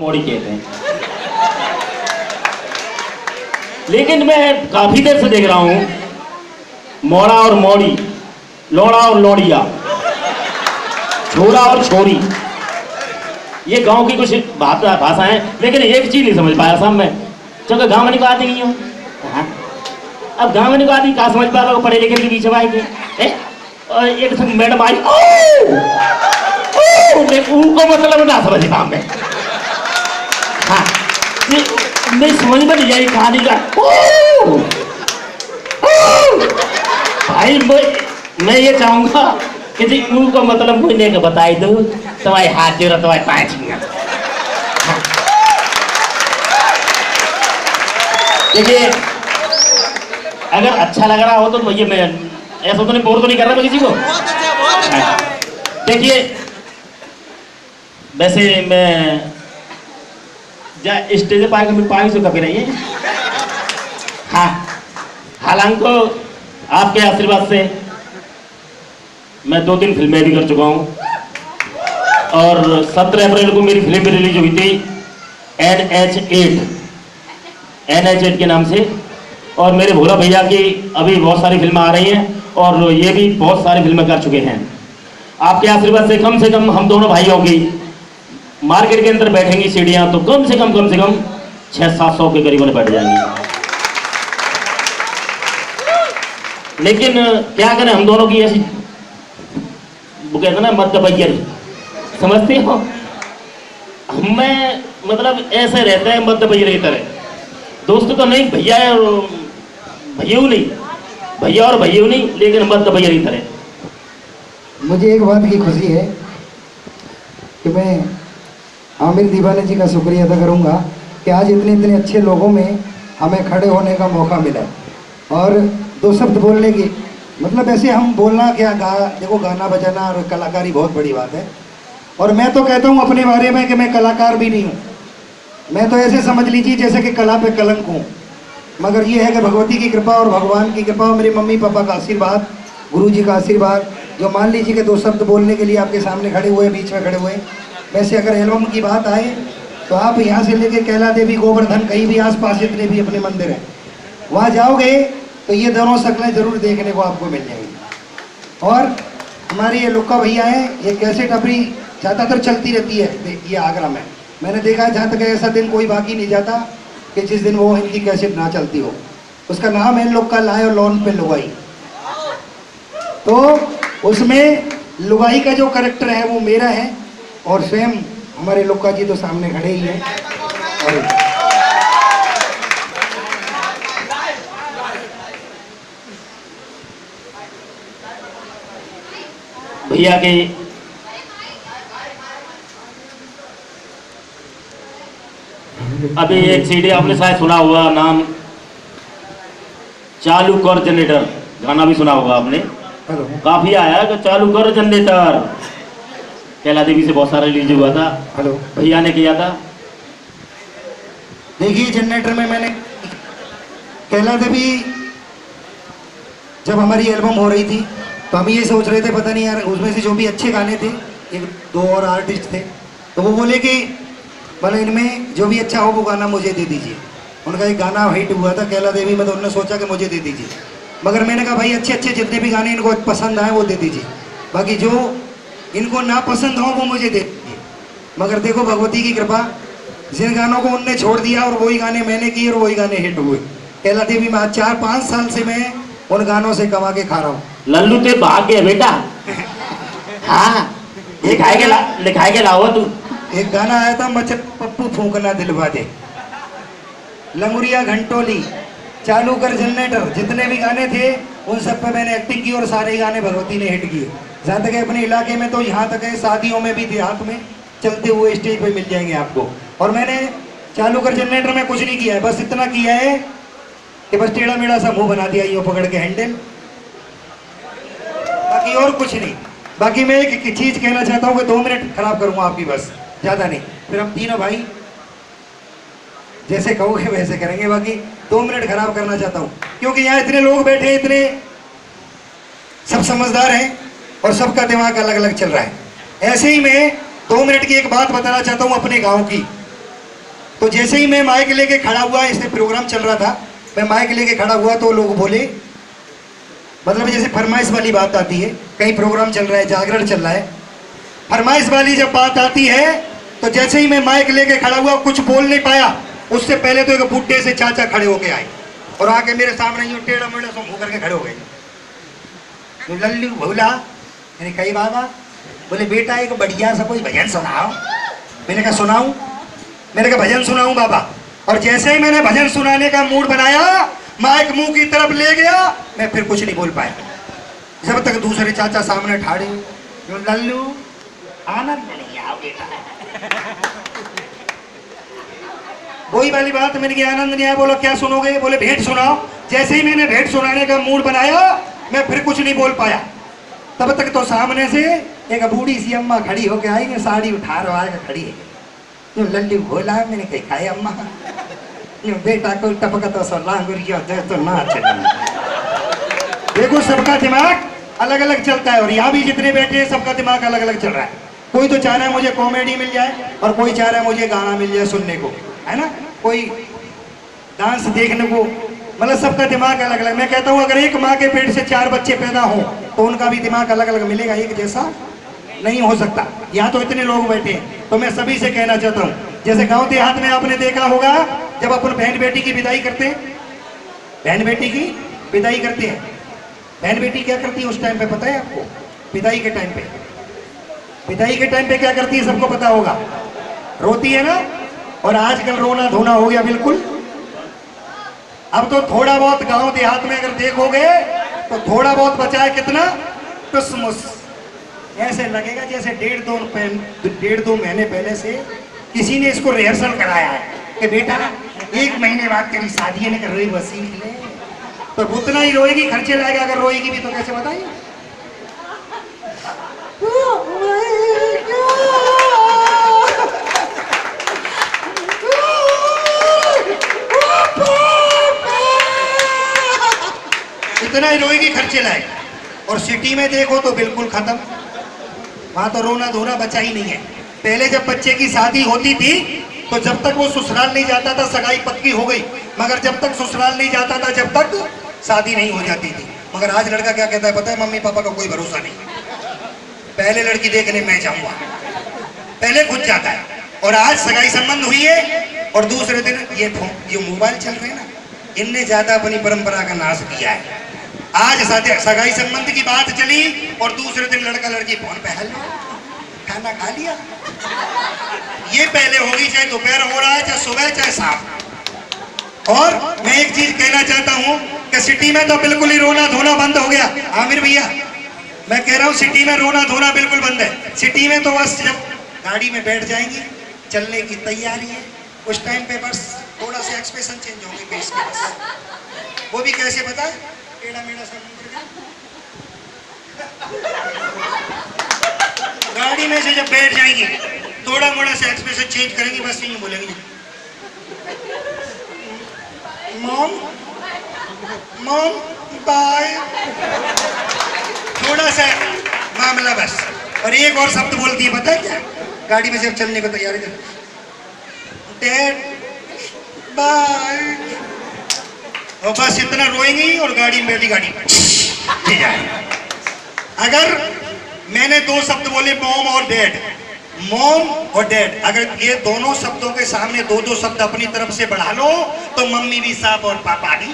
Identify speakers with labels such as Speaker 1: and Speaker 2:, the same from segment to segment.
Speaker 1: मोड़ी कहते हैं। लेकिन मैं काफी देर से देख रहा हूं मोड़ा और मोड़ी, लोड़ा और लोड़िया, छोरा और छोरी, ये गांव की कुछ भाषा है। लेकिन एक चीज नहीं समझ पाया साहब मैं, क्योंकि गांव में को आती नहीं हूँ। अब गांव में को आती कहा समझ पा, पढ़े लिखे के पीछे आएंगे। और एक मैडम आई, उनको मतलब ना समझ पा मैं। हाँ, नहीं समझ में नहीं आई कहानी का। भाई मैं ये चाहूंगा कि जी उनको मतलब मुझे का बताई दो, तुम्हारे हाथ जोड़ा, तुम्हारे पाँव छूंगा। देखिए, अगर अच्छा लग रहा हो तो भैया, मैं ऐसा तो नहीं, बोर तो नहीं कर रहा मैं किसी को। देखिए, वैसे मैं स्टेज पाए में पाई से कभी नहीं है। हाँ, हालांकि आपके आशीर्वाद से मैं 2-3 फिल्में भी कर चुका हूँ, और 17 अप्रैल को मेरी फिल्म भी रिलीज हुई थी NH8 के नाम से। और मेरे भोला भैया की अभी बहुत सारी फिल्में आ रही हैं, और ये भी बहुत सारी फिल्में कर चुके हैं। आपके आशीर्वाद से कम हम दोनों भाइयों की मार्केट के अंदर बैठेंगी सीढ़ियां तो कम से कम 600-700 के करीब बैठ जाएंगी। लेकिन क्या करें, हम दोनों की ऐसी, वो कहते ना, मध्य बैर, समझते हो, हमें मतलब ऐसे रहते हैं मध्य बैर की तरह। दोस्त तो नहीं, भैया और भैया नहीं, भैया और भैया नहीं, लेकिन मध्य बैर की तरह।
Speaker 2: मुझे एक बात की खुशी है कि मैं आमिर दीवाने जी का शुक्रिया अदा करूंगा कि आज इतने अच्छे लोगों में हमें खड़े होने का मौका मिला, और 2 शब्द बोलने की, मतलब ऐसे हम बोलना क्या, देखो गाना बजाना और कलाकारी बहुत बड़ी बात है। और मैं तो कहता हूँ अपने बारे में कि मैं कलाकार भी नहीं हूँ, मैं तो ऐसे समझ लीजिए जैसे कि कला पे कलंक हूँ। मगर ये है कि भगवती की कृपा और भगवान की कृपा और मेरे मम्मी पापा का आशीर्वाद, गुरु जी का आशीर्वाद, जो मान लीजिए कि 2 शब्द बोलने के लिए आपके सामने खड़े हुए, बीच में खड़े हुए। वैसे अगर एल्बम की बात आए तो आप यहाँ से लेके कैला देवी, गोवर्धन, कहीं भी आसपास जितने भी अपने मंदिर हैं, वहाँ जाओगे तो ये दोनों शक्लें जरूर देखने को आपको मिल जाएंगी। और हमारे ये लुक्का भैया हैं, ये कैसेट अपनी ज़्यादातर चलती रहती है ये आगरा में। मैंने देखा है जहाँ तक ऐसा दिन कोई बाकी नहीं जाता कि जिस दिन वो इनकी कैसेट ना चलती हो। उसका नाम है लुक्का लाए और लॉन पे लुगाई। तो उसमें लुगाई का जो कैरेक्टर है वो मेरा है, और स्वयं हमारे लुक्का जी तो सामने खड़े ही हैं। और
Speaker 1: भैया के अभी एक सीडी आपने शायद सुना होगा, नाम चालू कर जनरेटर, गाना भी सुना होगा आपने, काफी आया कि चालू कर जनरेटर, कैला देवी से बहुत सारा रिलीज हुआ था।
Speaker 2: हेलो,
Speaker 1: भैया ने किया था।
Speaker 2: देखिए, जनरेटर में मैंने कैला देवी, जब हमारी एल्बम हो रही थी तो हम ये सोच रहे थे, पता नहीं यार, उसमें से जो भी अच्छे गाने थे, 1-2 और आर्टिस्ट थे, तो वो बोले कि भले इनमें जो भी अच्छा हो वो गाना मुझे दे दीजिए। उनका एक गाना हिट हुआ था कैला देवी में, तो उन्होंने सोचा कि मुझे दे दीजिए। मगर मैंने कहा भाई अच्छे जितने भी गाने इनको पसंद आए वो दे दीजिए, बाकी जो इनको ना पसंद हो वो मुझे दे दीजिए। मगर देखो भगवती की कृपा, जिन गानों को उनने छोड़ दिया और वही गाने मैंने किए और वही गाने हिट हुए। कैला देवी में 4-5 साल से मैं उन गानों से कमा के खा रहा हूँ।
Speaker 1: लल्लू ते भाग्य बेटा। हाँ, लिखाए के लाओ तू।
Speaker 2: एक गाना आया था, मचल पप्पू फूंकना दिलवा दे, लंगुरिया घंटोली, चालू कर जनरेटर, जितने भी गाने थे उन सब पे मैंने एक्टिंग की और सारे गाने भगवती ने हिट किए। जहाँ तक है अपने इलाके में तो यहाँ तक है शादियों में भी, देहात में चलते हुए स्टेज पे मिल जाएंगे आपको। और मैंने चालू कर जनरेटर में कुछ नहीं किया है, बस इतना किया है कि बस टेढ़ा मेढ़ा सा मुँह बना दिया, ये पकड़ के हैंडल, बाकी और कुछ नहीं। बाकी मैं एक चीज़ कहना चाहता हूँ कि 2 मिनट खराब करूँगा आपकी, बस ज़्यादा नहीं, फिर हम तीनों भाई जैसे कहोगे वैसे करेंगे। बाकी 2 मिनट खराब करना चाहता हूँ क्योंकि यहाँ इतने लोग बैठे हैं, इतने सब समझदार हैं और सबका दिमाग अलग अलग चल रहा है। ऐसे ही मैं 2 मिनट की एक बात बताना चाहता हूँ अपने गांव की। तो जैसे ही मैं माइक लेके खड़ा हुआ, इसमें प्रोग्राम चल रहा था, मैं माइक लेके खड़ा हुआ तो लोग बोले, मतलब जैसे फरमाइश वाली बात आती है, कहीं प्रोग्राम चल रहा है, जागरण चल रहा है, फरमाइश वाली जब बात आती है तो जैसे ही मैं माइक लेके खड़ा हुआ, कुछ बोल नहीं पाया, उससे पहले तो एक बुड्ढे से चाचा खड़े होके आए और आके मेरे सामने यूं टेढ़ा मेढ़ा सो मुंह करके खड़े हो गए। तो लल्लू भोला, मैंने कही बाबा, बोले बेटा एक बढ़िया सा कोई भजन सुनाओ। मैंने कहा सुनाऊं? मैंने कहा भजन सुनाऊं बाबा। और जैसे ही मैंने भजन सुनाने का मूड बनाया, माइक मुंह की तरफ ले गया, मैं फिर कुछ नहीं बोल पाया, जब तक दूसरे चाचा सामने ठाड़े। लल्लू आनंद नहीं आओ बेटा, वही वाली बात। मैंने कहा आनंद नहीं आया, बोलो क्या सुनोगे? बोले भेंट सुनाओ। जैसे ही मैंने भेंट सुनाने का मूड बनाया, मैं फिर कुछ नहीं बोल पाया, तब तक तो सामने से एक बूढ़ी सी अम्मा खड़ी होके आई, साड़ी उठा रहा खड़ी है। यूं लल्लू भोला, मैंने कहा खाए अम्मा, यूं बेटा को टपका तो सो लांगुरिया दे तो नाच। देखो सबका दिमाग अलग अलग चलता है, और यहाँ भी जितने बैठे हैं सबका दिमाग अलग अलग चल रहा है। कोई तो चाह रहा है मुझे कॉमेडी मिल जाए, और कोई चाह रहा है मुझे गाना मिल जाए सुनने को, है ना, कोई डांस देखने को, मतलब सबका दिमाग अलग अलग। मैं कहता हूँ अगर एक माँ के पेट से 4 बच्चे पैदा हो तो उनका भी दिमाग अलग अलग मिलेगा, एक जैसा नहीं हो सकता। यहाँ तो इतने लोग बैठे हैं, तो मैं सभी से कहना चाहता हूँ, जैसे गांव देहात में आपने देखा होगा, जब अपन बहन बेटी की विदाई करते हैं, बहन बेटी की विदाई करते हैं, बहन बेटी क्या करती है उस टाइम पे पता है आपको? विदाई के टाइम पे, विदाई के टाइम पे क्या करती है सबको पता होगा, रोती है ना। और आजकल रोना धोना हो गया बिल्कुल। अब तो थोड़ा बहुत गांव देहात में अगर देखोगे तो थोड़ा बहुत बचा है, कितना टुसमुस, ऐसे लगेगा जैसे 1.5-2 महीने पहले से किसी ने इसको रिहर्सल कराया है कि बेटा 1 महीने बाद तेरी शादी है, रोई बसी ले, तो उतना ही रोएगी, खर्चे लाएगा। अगर रोएगी भी तो कैसे बताइए? इतना ही रोएगी, खर्चे लाएगा। और सिटी में देखो तो बिल्कुल खत्म, वहां तो रोना धोना बचा ही नहीं है। पहले जब बच्चे की शादी होती थी तो जब तक वो ससुराल नहीं जाता था सगाई पक्की हो गई, मगर जब तक ससुराल नहीं जाता था जब तक शादी नहीं हो जाती थी। मगर आज लड़का क्या कहता है पता है? मम्मी पापा का कोई भरोसा नहीं, पहले लड़की देखने मैं जाऊंगा, पहले खुद जाता है। और आज सगाई संबंध हुई है और दूसरे दिन ये मोबाइल चल रहे हैं ना, इनने ज्यादा अपनी परंपरा का नाश किया है। आज सगाई संबंध की बात चली और दूसरे दिन लड़का लड़की फोन पे हेलो खाना खा लिया। ये पहले होगी, चाहे दोपहर हो रहा है, चाहे सुबह, चाहे शाम। और मैं एक चीज कहना चाहता हूँ कि सिटी में तो बिल्कुल ही रोना धोना बंद हो गया। आमिर भैया, मैं कह रहा हूँ सिटी में रोना धोना बिल्कुल बंद है। सिटी में तो बस जब गाड़ी में बैठ जाएंगी, चलने की तैयारी है, उस टाइम पे बस थोड़ा सा एक्सप्रेशन चेंज होंगे फेस के, बस। वो भी कैसे पता है? टेढ़ा मेढ़ा सा मुंह करके गाड़ी में से जब बैठ जाएंगी, थोड़ा मोड़ा सा एक्सप्रेशन चेंज करेंगी, बस यूं बोलेंगी, मॉम मॉम बाय, थोड़ा सा मामला बस। और एक और शब्द बोलती है पता है क्या? गाड़ी में जब चलने को तैयार है, डैड बाय, और बस इतना रोएंगी और गाड़ी में बैठी गाड़ी ले जाए। अगर मैंने 2 शब्द बोले मॉम और डैड, मॉम और डैड, अगर ये दोनों शब्दों के सामने 2-2 शब्द अपनी तरफ से बढ़ा लो तो मम्मी भी साफ और पापा भी,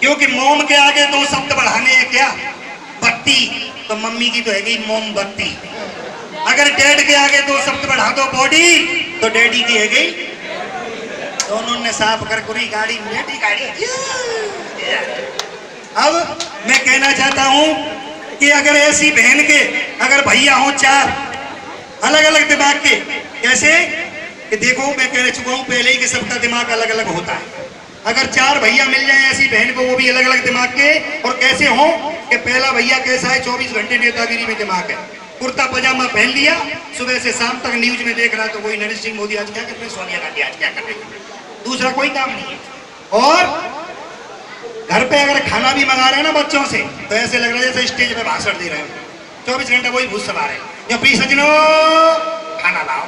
Speaker 2: क्योंकि मॉम के आगे 2 शब्द बढ़ाने हैं क्या? बत्ती, तो मम्मी की तो है गई मोमबत्ती। अगर डैड के आगे 2 शब्द बढ़ा दो बॉडी, तो डैडी की है गई, दोनों ने साफ कर पूरी गाड़ी बेटी गाड़ी। अब मैं कहना चाहता हूं कि अगर ऐसी बहन के अगर भैया हो 4 अलग अलग दिमाग के, कैसे कि देखो मैं कह चुका हूं पहले ही कि सबका दिमाग अलग अलग होता है। अगर 4 भैया मिल जाए ऐसी बहन को, वो भी अलग अलग दिमाग के, और कैसे हो कि पहला भैया कैसा है 24 घंटे नेतागिरी में दिमाग है, कुर्ता पजामा पहन लिया, सुबह से शाम तक न्यूज में देख रहा तो कोई नरेंद्र सिंह मोदी आज क्या कर रहे हैं, सोनिया गांधी आज क्या कर रहे हैं, दूसरा कोई काम नहीं है। और घर पे अगर खाना भी मंगा रहे हैं ना बच्चों से, तो ऐसे लग रहा है जैसे स्टेज पे भाषण दे रहे हो, 24 घंटे वही भूत सवार है, जो प्लीज सजनो खाना लाओ,